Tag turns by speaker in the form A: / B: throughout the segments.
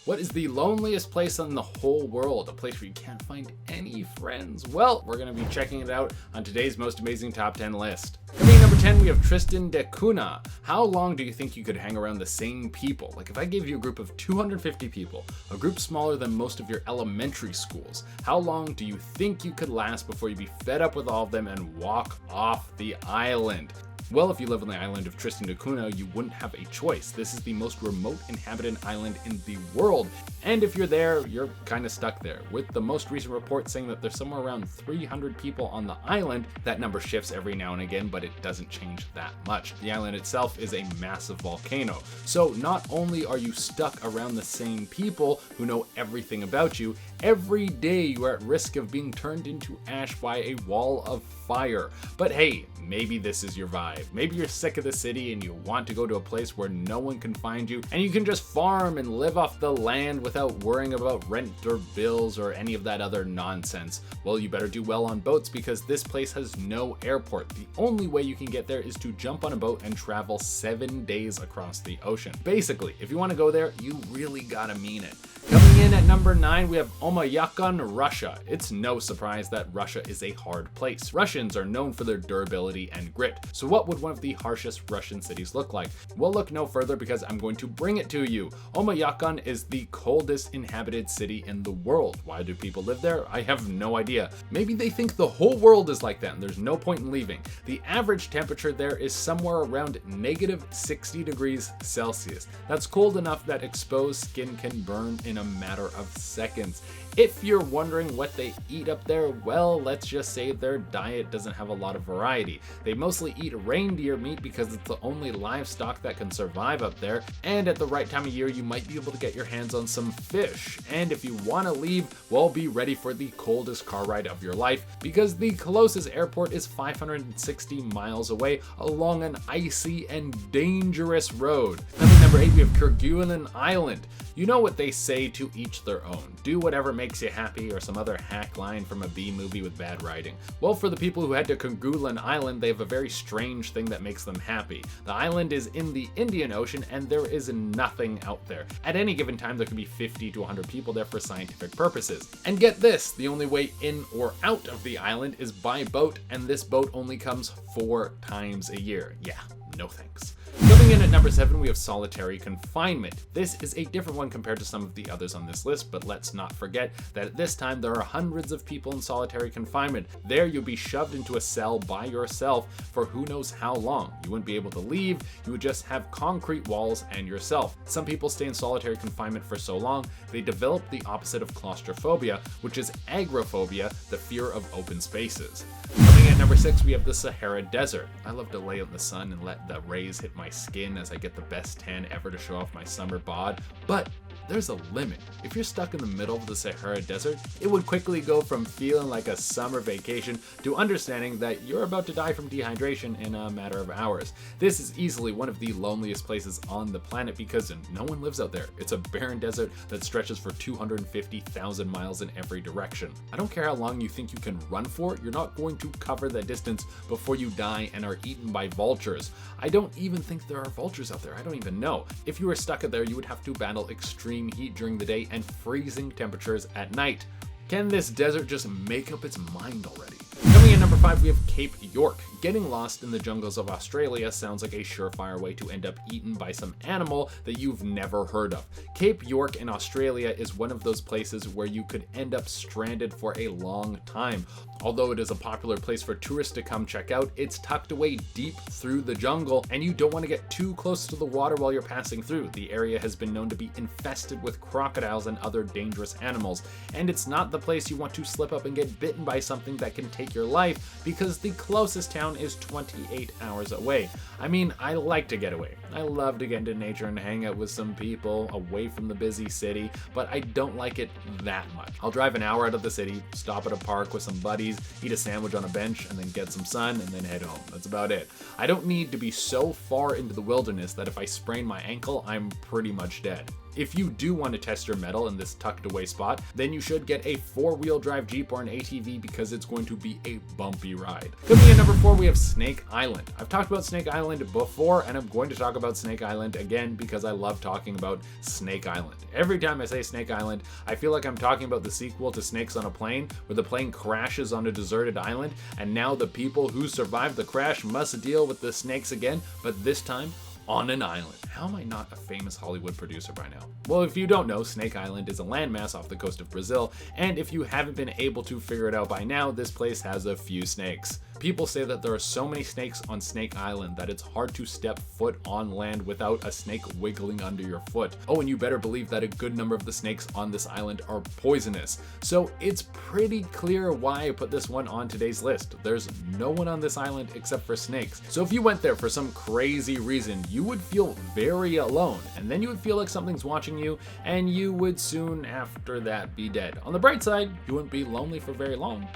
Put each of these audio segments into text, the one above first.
A: What is the loneliest place in the whole world? A place where you can't find any friends? Well, we're going to be checking it out on today's most amazing top 10 list. Coming in number 10, we have TRISTAN de CUNHA. How long do you think you could hang around the same people? Like if I gave you a group of 250 people, a group smaller than most of your elementary schools, how long do you think you could last before you'd be fed up with all of them and walk off the island? Well, if you live on the island of Tristan da Cunha, you wouldn't have a choice. This is the most remote inhabited island in the world. And if you're there, you're kind of stuck there. With the most recent report saying that there's somewhere around 300 people on the island. That number shifts every now and again, but it doesn't change that much. The island itself is a massive volcano. So not only are you stuck around the same people who know everything about you, every day you are at risk of being turned into ash by a wall of fire. But hey, maybe this is your vibe. Maybe you're sick of the city and you want to go to a place where no one can find you and you can just farm and live off the land without worrying about rent or bills or any of that other nonsense. Well, you better do well on boats because this place has no airport. The only way you can get there is to jump on a boat and travel 7 days across the ocean. Basically, if you want to go there, you really gotta mean it. Coming in at number 9, we have Oymyakon, Russia. It's no surprise that Russia is a hard place. Russians are known for their durability and grit. So what would one of the harshest Russian cities look like? Well, look no further because I'm going to bring it to you. Oymyakon is the coldest inhabited city in the world. Why do people live there? I have no idea. Maybe they think the whole world is like that and there's no point in leaving. The average temperature there is somewhere around negative 60 degrees Celsius. That's cold enough that exposed skin can burn in a matter of seconds. If you're wondering what they eat up there, well, let's just say their diet doesn't have a lot of variety. They mostly eat reindeer meat because it's the only livestock that can survive up there, and at the right time of year you might be able to get your hands on some fish. And if you want to leave, well, be ready for the coldest car ride of your life because the closest airport is 560 miles away along an icy and dangerous road. Coming number 8, we have Kerguelen Island. You know what they say, to each their own. Do whatever makes you happy, or some other hack line from a B movie with bad writing. Well, for the people who head to Kerguelen Island, they have a very strange thing that makes them happy. The island is in the Indian Ocean and there is nothing out there. At any given time, there could be 50 to 100 people there for scientific purposes. And get this, the only way in or out of the island is by boat, and this boat only comes 4 times a year. Yeah, no thanks. Coming in at number 7, we have solitary confinement. This is a different one compared to some of the others on this list, but let's not forget that at this time there are hundreds of people in solitary confinement. There you'll be shoved into a cell by yourself for who knows how long. You wouldn't be able to leave, you would just have concrete walls and yourself. Some people stay in solitary confinement for so long, they develop the opposite of claustrophobia, which is agoraphobia, the fear of open spaces. Coming at number 6, we have the Sahara Desert. I love to lay out in the sun and let the rays hit my skin as I get the best tan ever to show off my summer bod, but there's a limit. If you're stuck in the middle of the Sahara Desert, it would quickly go from feeling like a summer vacation to understanding that you're about to die from dehydration in a matter of hours. This is easily one of the loneliest places on the planet because no one lives out there. It's a barren desert that stretches for 250,000 miles in every direction. I don't care how long you think you can run for, you're not going to cover that distance before you die and are eaten by vultures. I don't even think there are vultures out there. I don't even know. If you were stuck out there, you would have to battle extreme heat during the day and freezing temperatures at night. Can this desert just make up its mind already? Coming in number 5, we have Cape York. Getting lost in the jungles of Australia sounds like a surefire way to end up eaten by some animal that you've never heard of. Cape York in Australia is one of those places where you could end up stranded for a long time. Although it is a popular place for tourists to come check out, it's tucked away deep through the jungle and you don't want to get too close to the water while you're passing through. The area has been known to be infested with crocodiles and other dangerous animals, and it's not the place you want to slip up and get bitten by something that can take your life because the closest town is 28 hours away. I mean, I like to get away. I love to get into nature and hang out with some people away from the busy city, but I don't like it that much. I'll drive an hour out of the city, stop at a park with some buddies, eat a sandwich on a bench, and then get some sun, and then head home. That's about it. I don't need to be so far into the wilderness that if I sprain my ankle, I'm pretty much dead. If you do want to test your mettle in this tucked away spot, then you should get a 4-wheel drive Jeep or an ATV because it's going to be a bumpy ride. Coming in number 4, we have Snake Island. I've talked about Snake Island before, and I'm going to talk about Snake Island again because I love talking about Snake Island. Every time I say Snake Island, I feel like I'm talking about the sequel to Snakes on a Plane, where the plane crashes on a deserted island, and now the people who survived the crash must deal with the snakes again, but this time on an island. How am I not a famous Hollywood producer by now? Well, if you don't know, Snake Island is a landmass off the coast of Brazil, and if you haven't been able to figure it out by now, this place has a few snakes. People say that there are so many snakes on Snake Island that it's hard to step foot on land without a snake wiggling under your foot. Oh, and you better believe that a good number of the snakes on this island are poisonous. So it's pretty clear why I put this one on today's list. There's no one on this island except for snakes. So if you went there for some crazy reason, you would feel very alone, and then you would feel like something's watching you, and you would soon after that be dead. On the bright side, you wouldn't be lonely for very long.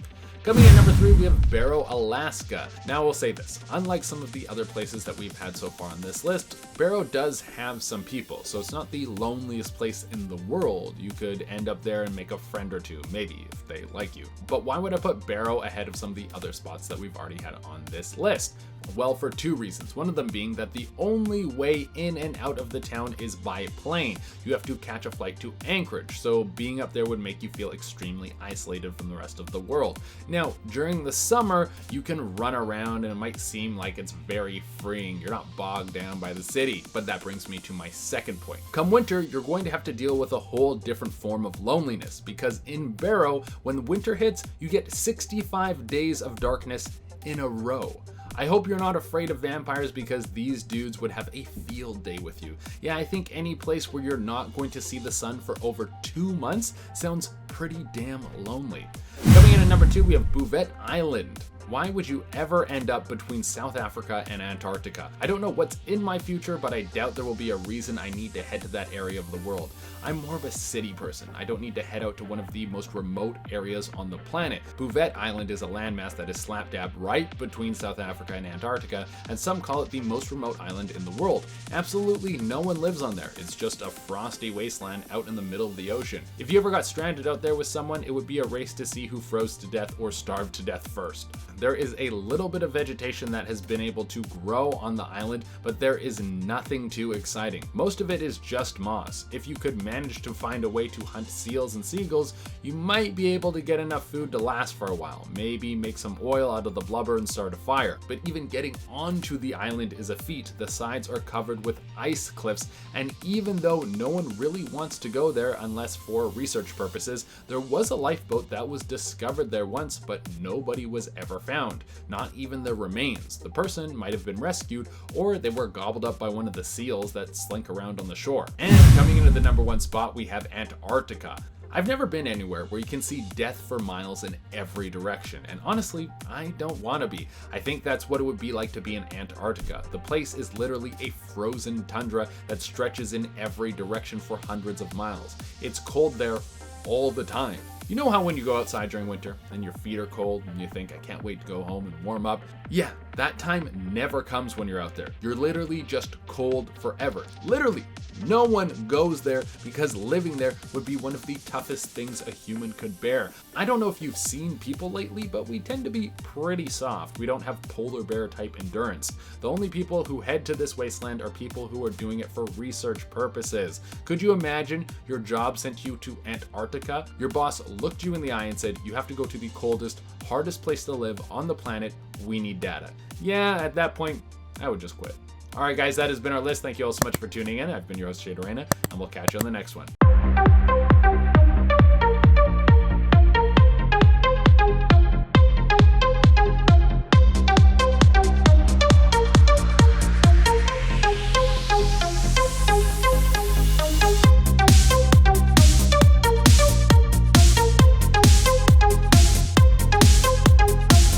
A: Coming in number 3, we have Barrow, Alaska. Now, I will say this, unlike some of the other places that we've had so far on this list, Barrow does have some people, so it's not the loneliest place in the world. You could end up there and make a friend or two, maybe, if they like you. But why would I put Barrow ahead of some of the other spots that we've already had on this list? Well, for 2 reasons. One of them being that the only way in and out of the town is by plane. You have to catch a flight to Anchorage, so being up there would make you feel extremely isolated from the rest of the world. Now, during the summer, you can run around and it might seem like it's very freeing. You're not bogged down by the city. But that brings me to my second point. Come winter, you're going to have to deal with a whole different form of loneliness, because in Barrow, when winter hits, you get 65 days of darkness in a row. I hope you're not afraid of vampires, because these dudes would have a field day with you. Yeah, I think any place where you're not going to see the sun for over 2 months sounds pretty damn lonely. Coming in at number 2, we have Bouvet Island. Why would you ever end up between South Africa and Antarctica? I don't know what's in my future, but I doubt there will be a reason I need to head to that area of the world. I'm more of a city person. I don't need to head out to one of the most remote areas on the planet. Bouvet Island is a landmass that is slap dab right between South Africa and Antarctica, and some call it the most remote island in the world. Absolutely no one lives on there. It's just a frosty wasteland out in the middle of the ocean. If you ever got stranded out there with someone, it would be a race to see who froze to death or starved to death first. There is a little bit of vegetation that has been able to grow on the island, but there is nothing too exciting. Most of it is just moss. If you could manage to find a way to hunt seals and seagulls, you might be able to get enough food to last for a while. Maybe make some oil out of the blubber and start a fire. But even getting onto the island is a feat. The sides are covered with ice cliffs, and even though no one really wants to go there unless for research purposes, there was a lifeboat that was discovered there once, but nobody was ever found. Not even the remains. The person might have been rescued, or they were gobbled up by one of the seals that slink around on the shore. And coming into the number 1 spot, we have Antarctica. I've never been anywhere where you can see death for miles in every direction, and honestly, I don't want to be. I think that's what it would be like to be in Antarctica. The place is literally a frozen tundra that stretches in every direction for hundreds of miles. It's cold there all the time. You know how when you go outside during winter and your feet are cold and you think, I can't wait to go home and warm up? Yeah, that time never comes when you're out there. You're literally just cold forever. Literally. No one goes there because living there would be one of the toughest things a human could bear. I don't know if you've seen people lately, but we tend to be pretty soft. We don't have polar bear type endurance. The only people who head to this wasteland are people who are doing it for research purposes. Could you imagine your job sent you to Antarctica? Your boss looked you in the eye and said, you have to go to the coldest, hardest place to live on the planet. We need data. Yeah, at that point, I would just quit. All right, guys, that has been our list. Thank you all so much for tuning in. I've been your host, Shade Arena, and we'll catch you on the next one.